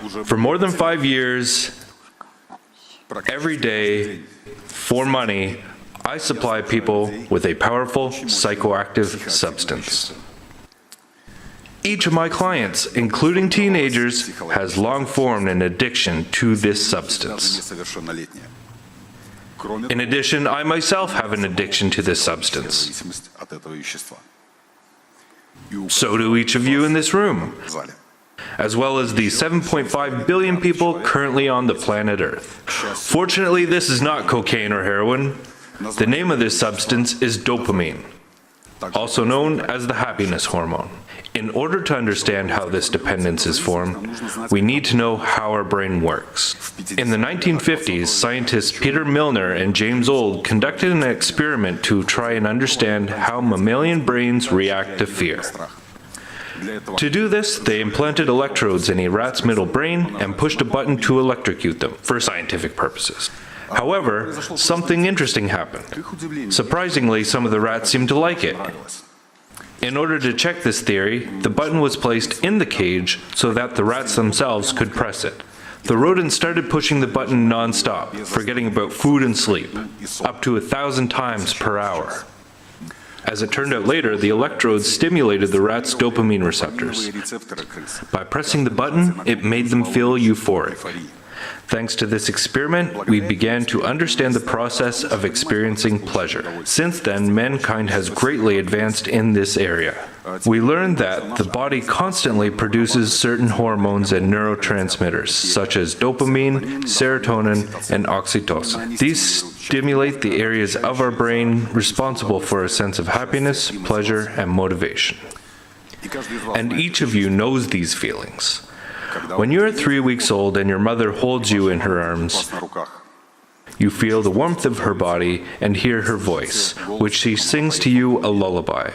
For more than 5 years, every day, for money, I supply people with a powerful psychoactive substance. Each of my clients, including teenagers, has long formed an addiction to this substance. In addition, I myself have an addiction to this substance. So do each of you in this room, as well as the 7.5 billion people currently on the planet Earth. Fortunately, this is not cocaine or heroin. The name of this substance is dopamine, also known as the happiness hormone. In order to understand how this dependence is formed, we need to know how our brain works. In the 1950s, scientists Peter Milner and James Old conducted an experiment to try and understand how mammalian brains react to fear. To do this, they implanted electrodes in a rat's middle brain and pushed a button to electrocute them for scientific purposes. However, something interesting happened. Surprisingly, some of the rats seemed to like it. In order to check this theory, the button was placed in the cage so that the rats themselves could press it. The rodents started pushing the button non-stop, forgetting about food and sleep, up to 1,000 times per hour. As it turned out later, the electrodes stimulated the rats' dopamine receptors. By pressing the button, it made them feel euphoric. Thanks to this experiment, we began to understand the process of experiencing pleasure. Since then, mankind has greatly advanced in this area. We learned that the body constantly produces certain hormones and neurotransmitters, such as dopamine, serotonin, and oxytocin. These stimulate the areas of our brain responsible for a sense of happiness, pleasure, and motivation. And each of you knows these feelings. When you are 3 weeks old and your mother holds you in her arms, you feel the warmth of her body and hear her voice, which she sings to you a lullaby.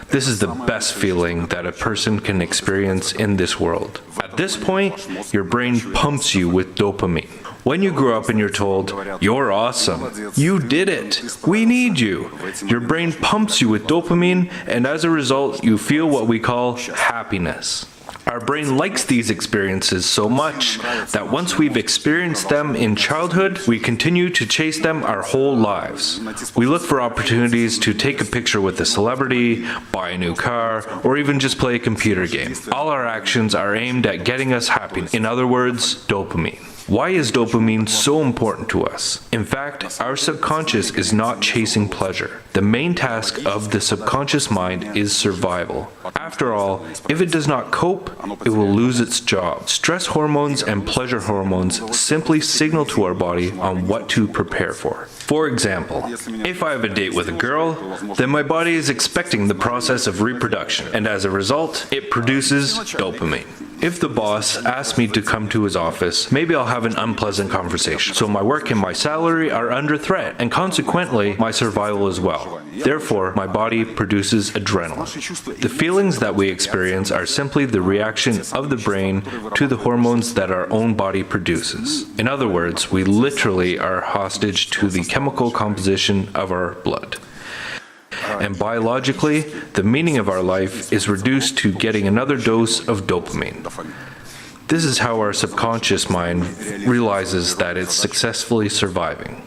This is the best feeling that a person can experience in this world. At this point, your brain pumps you with dopamine. When you grow up and you're told, "You're awesome, you did it, we need you," your brain pumps you with dopamine, and as a result, you feel what we call happiness. Our brain likes these experiences so much that once we've experienced them in childhood, we continue to chase them our whole lives. We look for opportunities to take a picture with a celebrity, buy a new car, or even just play a computer game. All our actions are aimed at getting us happy. In other words, dopamine. Why is dopamine so important to us? In fact, our subconscious is not chasing pleasure. The main task of the subconscious mind is survival. After all, if it does not cope, it will lose its job. Stress hormones and pleasure hormones simply signal to our body on what to prepare for. For example, if I have a date with a girl, then my body is expecting the process of reproduction, and as a result, it produces dopamine. If the boss asks me to come to his office, maybe I'll have an unpleasant conversation. So my work and my salary are under threat, and consequently, my survival as well. Therefore, my body produces adrenaline. The feelings that we experience are simply the reaction of the brain to the hormones that our own body produces. In other words, we literally are hostage to the chemical composition of our blood. And biologically, the meaning of our life is reduced to getting another dose of dopamine. This is how our subconscious mind realizes that it's successfully surviving.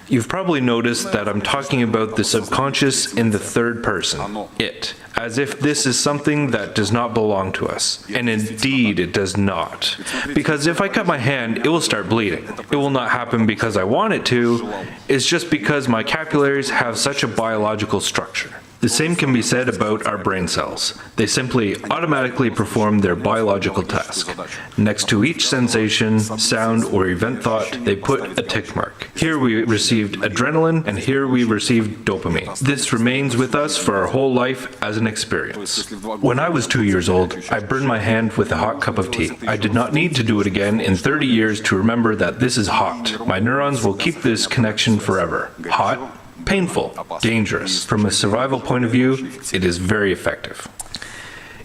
You've probably noticed that I'm talking about the subconscious in the third person, it, as if this is something that does not belong to us. And indeed, it does not. Because if I cut my hand, it will start bleeding. It will not happen because I want it to, it's just because my capillaries have such a biological structure. The same can be said about our brain cells. They simply automatically perform their biological task. Next to each sensation, sound, or event thought, they put a tick mark. Here we received adrenaline, and here we received dopamine. This remains with us for our whole life as an experience. When I was 2 years old, I burned my hand with a hot cup of tea. I did not need to do it again in 30 years to remember that this is hot. My neurons will keep this connection forever. Hot, painful, dangerous. From a survival point of view, it is very effective.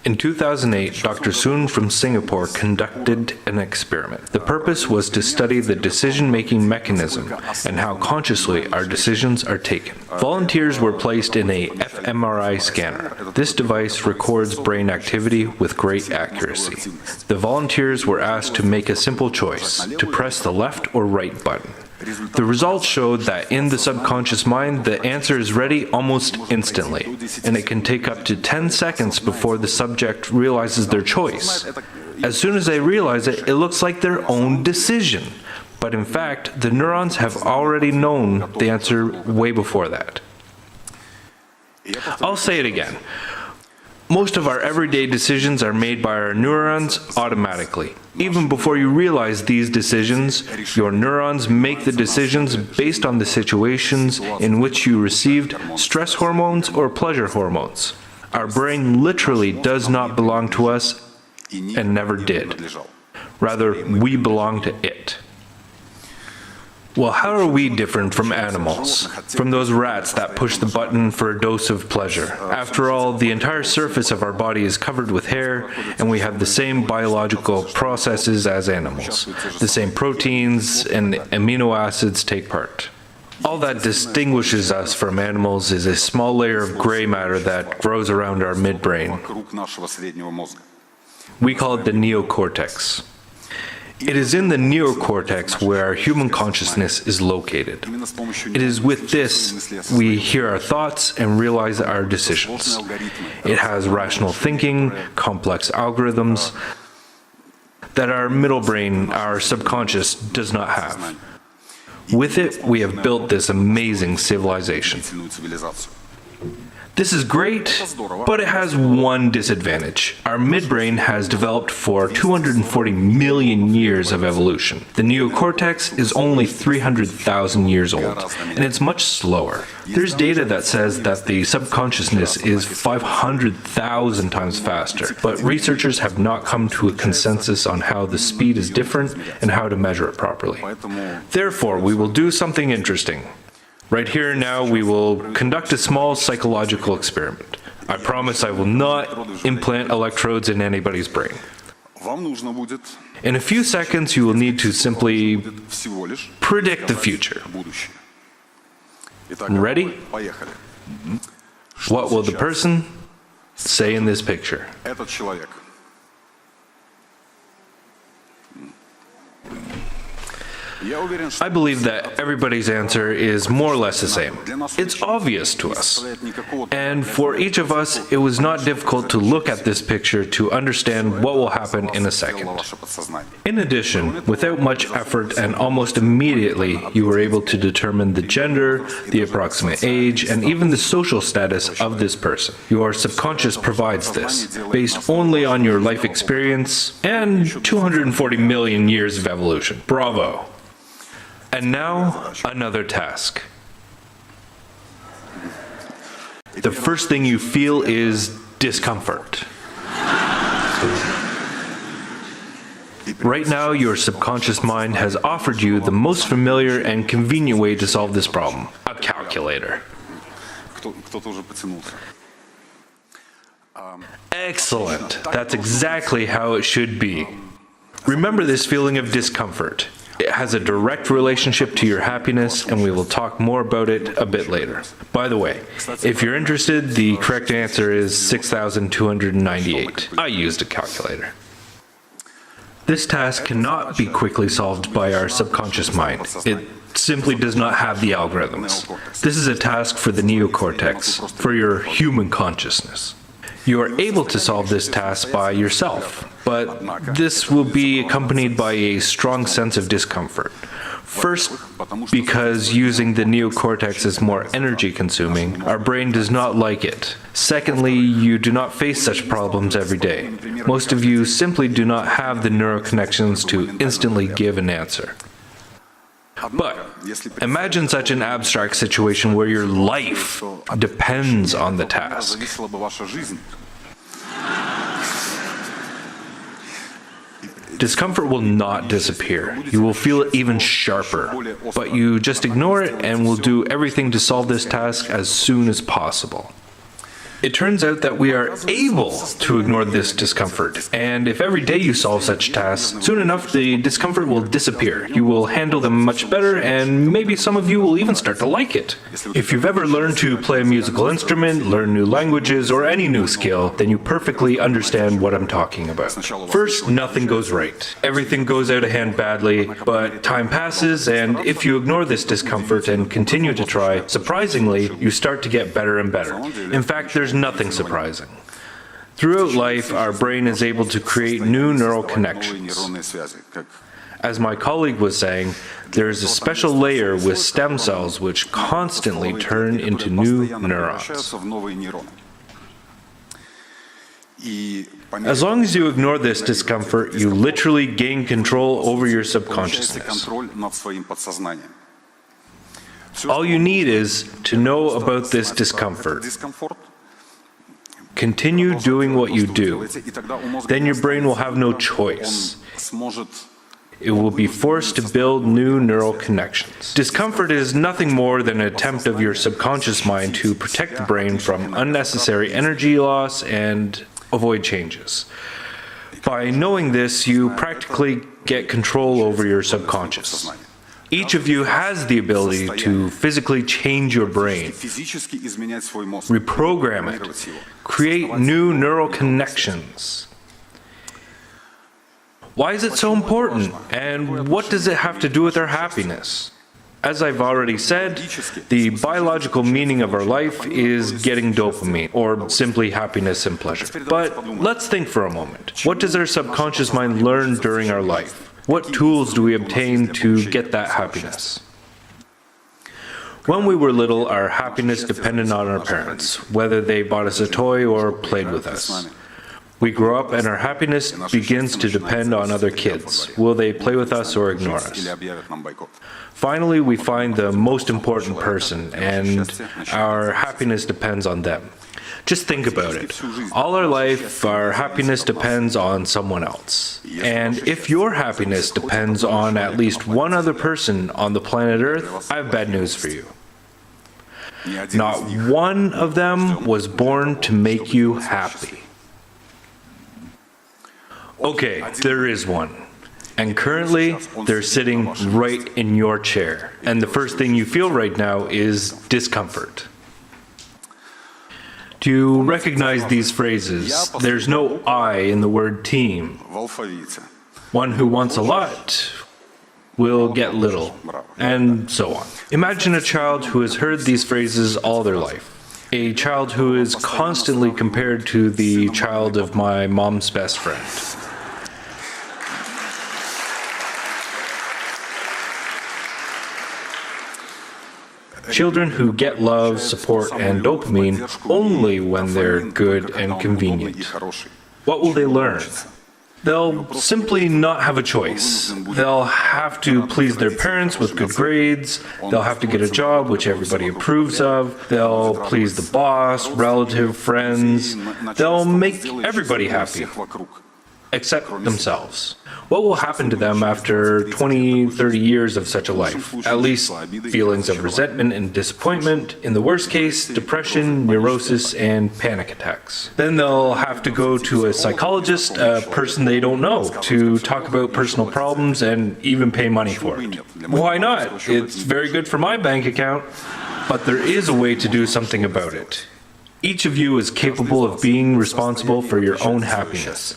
In 2008, Dr. Soon from Singapore conducted an experiment. The purpose was to study the decision-making mechanism and how consciously our decisions are taken. Volunteers were placed in a fMRI scanner. This device records brain activity with great accuracy. The volunteers were asked to make a simple choice, to press the left or right button. The results showed that in the subconscious mind, the answer is ready almost instantly, and it can take up to 10 seconds before the subject realizes their choice. As soon as they realize it, it looks like their own decision. But in fact, the neurons have already known the answer way before that. I'll say it again. Most of our everyday decisions are made by our neurons automatically. Even before you realize these decisions, your neurons make the decisions based on the situations in which you received stress hormones or pleasure hormones. Our brain literally does not belong to us and never did. Rather, we belong to it. Well, how are we different from animals? From those rats that push the button for a dose of pleasure? After all, the entire surface of our body is covered with hair, and we have the same biological processes as animals. The same proteins and amino acids take part. All that distinguishes us from animals is a small layer of gray matter that grows around our midbrain. We call it the neocortex. It is in the neocortex where our human consciousness is located. It is with this we hear our thoughts and realize our decisions. It has rational thinking, complex algorithms that our middle brain, our subconscious, does not have. With it, we have built this amazing civilization. This is great, but it has one disadvantage. Our midbrain has developed for 240 million years of evolution. The neocortex is only 300,000 years old, and it's much slower. There's data that says that the subconsciousness is 500,000 times faster, but researchers have not come to a consensus on how the speed is different and how to measure it properly. Therefore, we will do something interesting. Right here now, we will conduct a small psychological experiment. I promise I will not implant electrodes in anybody's brain. In a few seconds, you will need to simply predict the future. Ready? What will the person say in this picture? I believe that everybody's answer is more or less the same. It's obvious to us. And for each of us, it was not difficult to look at this picture to understand what will happen in a second. In addition, without much effort and almost immediately, you were able to determine the gender, the approximate age, and even the social status of this person. Your subconscious provides this, based only on your life experience and 240 million years of evolution. Bravo! And now, another task. The first thing you feel is discomfort. Right now, your subconscious mind has offered you the most familiar and convenient way to solve this problem: a calculator. Excellent. That's exactly how it should be. Remember this feeling of discomfort. It has a direct relationship to your happiness, and we will talk more about it a bit later. By the way, if you're interested, the correct answer is 6,298. I used a calculator. This task cannot be quickly solved by our subconscious mind. It simply does not have the algorithms. This is a task for the neocortex, for your human consciousness. You are able to solve this task by yourself, but this will be accompanied by a strong sense of discomfort. First, because using the neocortex is more energy consuming, our brain does not like it. Secondly, you do not face such problems every day. Most of you simply do not have the neural connections to instantly give an answer. But imagine such an abstract situation where your life depends on the task. Discomfort will not disappear. You will feel it even sharper, but you just ignore it and will do everything to solve this task as soon as possible. It turns out that we are able to ignore this discomfort, and if every day you solve such tasks, soon enough the discomfort will disappear. You will handle them much better, and maybe some of you will even start to like it. If you've ever learned to play a musical instrument, learn new languages, or any new skill, then you perfectly understand what I'm talking about. First, nothing goes right. Everything goes out of hand badly, but time passes, and if you ignore this discomfort and continue to try, surprisingly, you start to get better and better. In fact, there's nothing surprising. Throughout life, our brain is able to create new neural connections. As my colleague was saying, there is a special layer with stem cells which constantly turn into new neurons. As long as you ignore this discomfort, you literally gain control over your subconsciousness. All you need is to know about this discomfort. Continue doing what you do. Then your brain will have no choice. It will be forced to build new neural connections. Discomfort is nothing more than an attempt of your subconscious mind to protect the brain from unnecessary energy loss and avoid changes. By knowing this, you practically get control over your subconscious. Each of you has the ability to physically change your brain, reprogram it, create new neural connections. Why is it so important, and what does it have to do with our happiness? As I've already said, the biological meaning of our life is getting dopamine, or simply happiness and pleasure. But let's think for a moment. What does our subconscious mind learn during our life? What tools do we obtain to get that happiness? When we were little, our happiness depended on our parents, whether they bought us a toy or played with us. We grow up and our happiness begins to depend on other kids. Will they play with us or ignore us? Finally, we find the most important person, and our happiness depends on them. Just think about it. All our life, our happiness depends on someone else. And if your happiness depends on at least one other person on the planet Earth, I have bad news for you. Not one of them was born to make you happy. Okay, there is one. And currently, they're sitting right in your chair. And the first thing you feel right now is discomfort. Do you recognize these phrases? There's no I in the word team. One who wants a lot will get little, and so on. Imagine a child who has heard these phrases all their life. A child who is constantly compared to the child of my mom's best friend. Children who get love, support, and dopamine only when they're good and convenient. What will they learn? They'll simply not have a choice. They'll have to please their parents with good grades. They'll have to get a job which everybody approves of. They'll please the boss, relative, friends. They'll make everybody happy, except themselves. What will happen to them after 20, 30 years of such a life? At least feelings of resentment and disappointment. In the worst case, depression, neurosis, and panic attacks. Then they'll have to go to a psychologist, a person they don't know, to talk about personal problems and even pay money for it. Why not? It's very good for my bank account. But there is a way to do something about it. Each of you is capable of being responsible for your own happiness.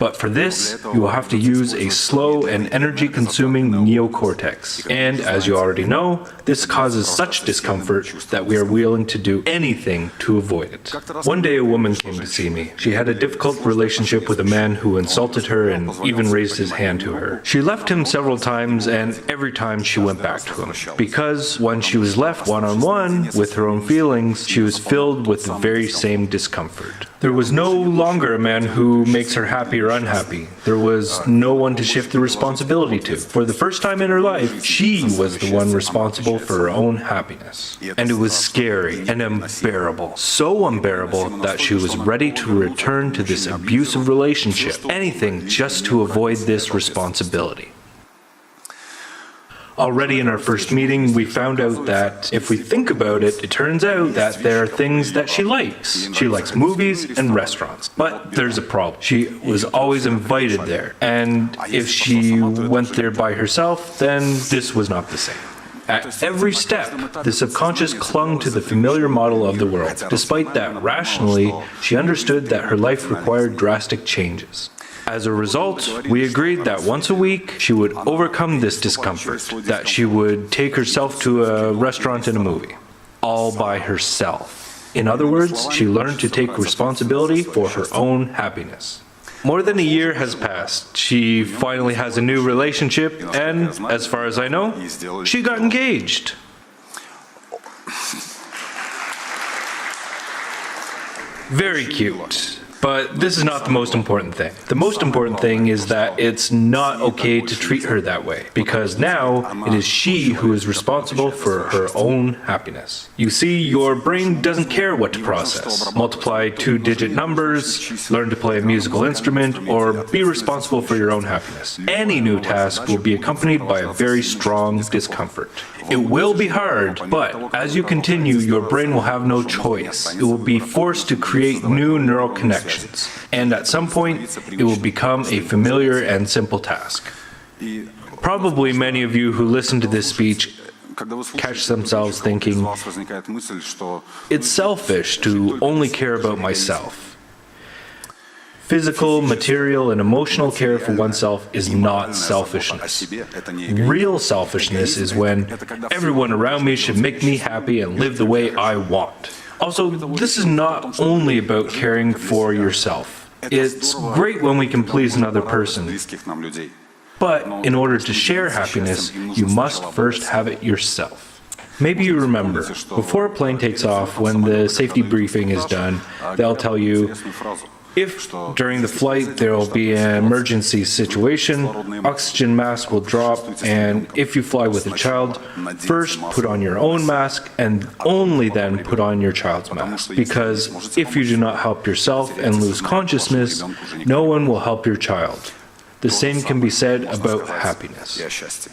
But for this, you will have to use a slow and energy-consuming neocortex. And as you already know, this causes such discomfort that we are willing to do anything to avoid it. One day a woman came to see me. She had a difficult relationship with a man who insulted her and even raised his hand to her. She left him several times, and every time she went back to him. Because when she was left one-on-one with her own feelings, she was filled with the very same discomfort. There was no longer a man who makes her happy or unhappy. There was no one to shift the responsibility to. For the first time in her life, she was the one responsible for her own happiness. And it was scary and unbearable. So unbearable that she was ready to return to this abusive relationship. Anything just to avoid this responsibility. Already in our first meeting, we found out that if we think about it, it turns out that there are things that she likes. She likes movies and restaurants. But there's a problem. She was always invited there. And if she went there by herself, then this was not the same. At every step, the subconscious clung to the familiar model of the world. Despite that, rationally, she understood that her life required drastic changes. As a result, we agreed that once a week, she would overcome this discomfort, that she would take herself to a restaurant and a movie, all by herself. In other words, she learned to take responsibility for her own happiness. More than a year has passed. She finally has a new relationship, and as far as I know, she got engaged. Very cute. But this is not the most important thing. The most important thing is that it's not okay to treat her that way, because now it is she who is responsible for her own happiness. You see, your brain doesn't care what to process. Multiply two-digit numbers, learn to play a musical instrument, or be responsible for your own happiness. Any new task will be accompanied by a very strong discomfort. It will be hard, but as you continue, your brain will have no choice. It will be forced to create new neural connections, and at some point, it will become a familiar and simple task. Probably many of you who listen to this speech catch themselves thinking, it's selfish to only care about myself. Physical, material, and emotional care for oneself is not selfishness. Real selfishness is when everyone around me should make me happy and live the way I want. Also, this is not only about caring for yourself. It's great when we can please another person. But in order to share happiness, you must first have it yourself. Maybe you remember, before a plane takes off, when the safety briefing is done, they'll tell you, if during the flight there will be an emergency situation, oxygen mask will drop, and if you fly with a child, first put on your own mask and only then put on your child's mask. Because if you do not help yourself and lose consciousness, no one will help your child. The same can be said about happiness.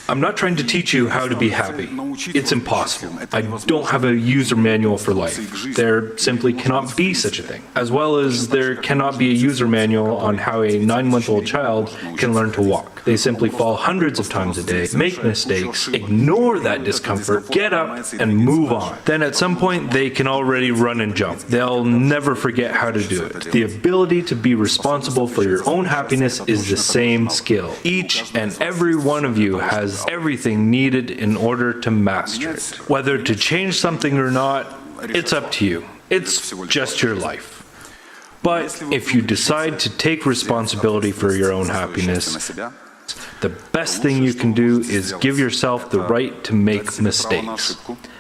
I'm not trying to teach you how to be happy. It's impossible. I don't have a user manual for life. There simply cannot be such a thing. As well as there cannot be a user manual on how a 9-month-old child can learn to walk. They simply fall hundreds of times a day, make mistakes, ignore that discomfort, get up, and move on. Then at some point, they can already run and jump. They'll never forget how to do it. The ability to be responsible for your own happiness is the same skill. Each and every one of you has everything needed in order to master it. Whether to change something or not, it's up to you. It's just your life. But if you decide to take responsibility for your own happiness, the best thing you can do is give yourself the right to make mistakes.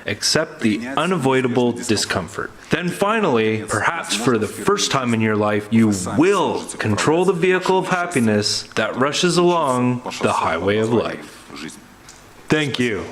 Accept the unavoidable discomfort. Then finally, perhaps for the first time in your life, you will control the vehicle of happiness that rushes along the highway of life. Thank you.